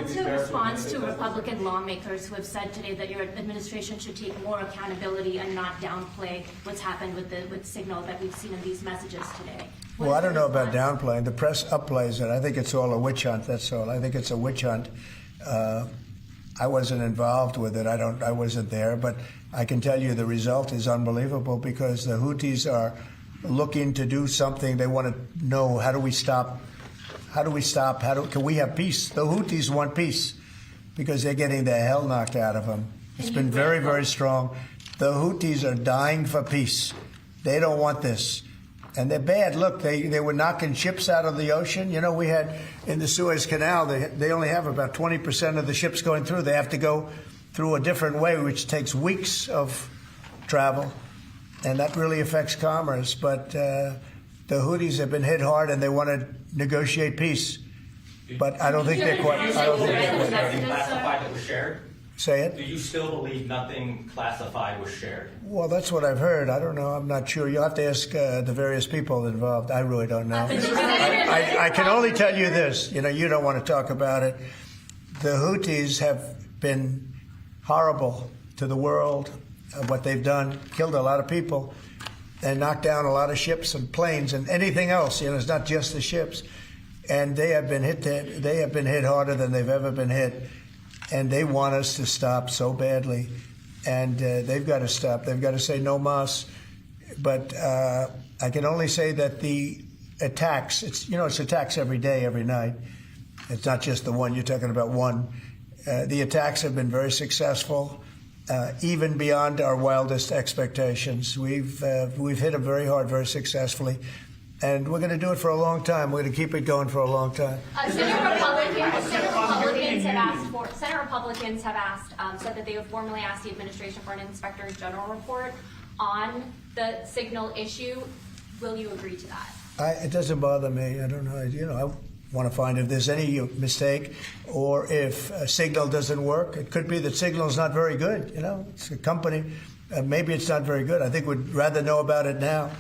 What's your response to Republican lawmakers who have said today that your administration should take more accountability and not downplay what's happened with Signal that we've seen in these messages today? Well, I don't know about downplaying. The press upplays it. I think it's all a witch hunt. That's all. I think it's a witch hunt. I wasn't involved with it. I wasn't there, but I can tell you the result is unbelievable because the Houthis are looking to do something. They want to know, how do we stop? Can we have peace? The Houthis want peace because they're getting the hell knocked out of them. It's been very, very strong. The Houthis are dying for peace. They don't want this. And they're bad. Look, they were knocking ships out of the ocean. You know, we had in the Suez Canal, they only have about 20% of the ships going through. They have to go through a different way, which takes weeks of travel. And that really affects commerce. But the Houthis have been hit hard, and they want to negotiate peace. But I don't think they're quite. I don't think they're quite ready. Classified that was shared? Say it? Do you still believe nothing classified was shared? Well, that's what I've heard. I don't know. I'm not sure. You'll have to ask the various people involved. I really don't know. I can only tell you this. You know, you don't want to talk about it. The Houthis have been horrible to the world. What they've done, killed a lot of people, and knocked down a lot of ships and planes and anything else. You know, it's not just the ships. And they have been hit. They have been hit harder than they've ever been hit. And they want us to stop so badly, and they've got to stop. They've got to say no mas. But I can only say that the attacks, it's attacks every day, every night. It's not just the one. You're talking about one. The attacks have been very successful, even beyond our wildest expectations. We've hit them very hard, very successfully. And we're going to do it for a long time. We're going to keep it going for a long time. Senate Republicans have said that they would formally ask the administration for an Inspector General report on the Signal issue. Will you agree to that? It doesn't bother me. I don't know. I want to find if there's any mistake or if Signal doesn't work. It could be that Signal is not very good. You know, it's a company. Maybe it's not very good. I think we'd rather know about it now.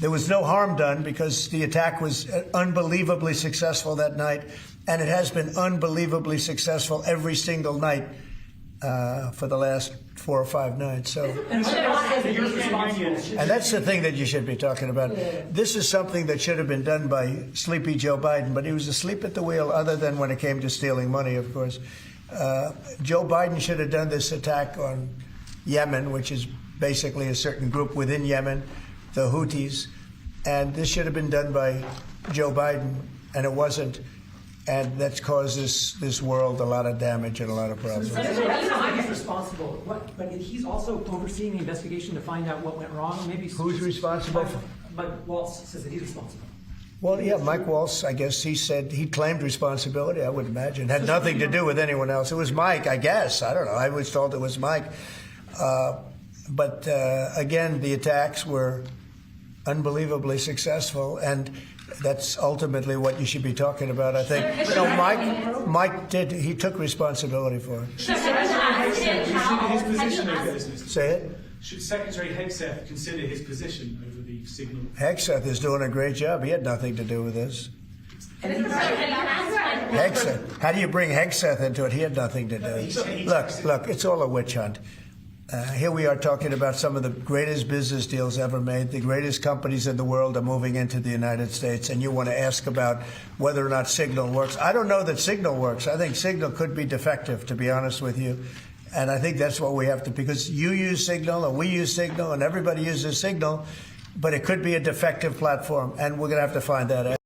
There was no harm done because the attack was unbelievably successful that night, and it has been unbelievably successful every single night for the last 4 or 5 nights. So, and that's the thing that you should be talking about. This is something that should have been done by sleepy Joe Biden, but he was asleep at the wheel, other than when it came to stealing money, of course. Joe Biden should have done this attack on Yemen, which is basically a certain group within Yemen, the Houthis, and this should have been done by Joe Biden, and it wasn't, and that's caused this world a lot of damage and a lot of problems. He's responsible, but he's also overseeing the investigation to find out what went wrong. Maybe who's responsible? But Waltz says that he's responsible. Well, yeah, Mike Waltz, I guess he said he claimed responsibility, I would imagine. Had nothing to do with anyone else. It was Mike, I guess. I don't know. I was told it was Mike. But again, the attacks were unbelievably successful, and that's ultimately what you should be talking about, I think. Mike he took responsibility for it. Say it? Should Secretary Hegseth consider his position over the Signal? Hegseth is doing a great job. He had nothing to do with this. Hegseth. How do you bring Hegseth into it? He had nothing to do. Look, it's all a witch hunt. Here we are talking about some of the greatest business deals ever made. The greatest companies in the world are moving into the United States, and you want to ask about whether or not Signal works. I don't know that Signal works. I think Signal could be defective, to be honest with you. And I think that's what we have to, because you use Signal, and we use Signal, and everybody uses Signal, but it could be a defective platform, and we're going to have to find that out.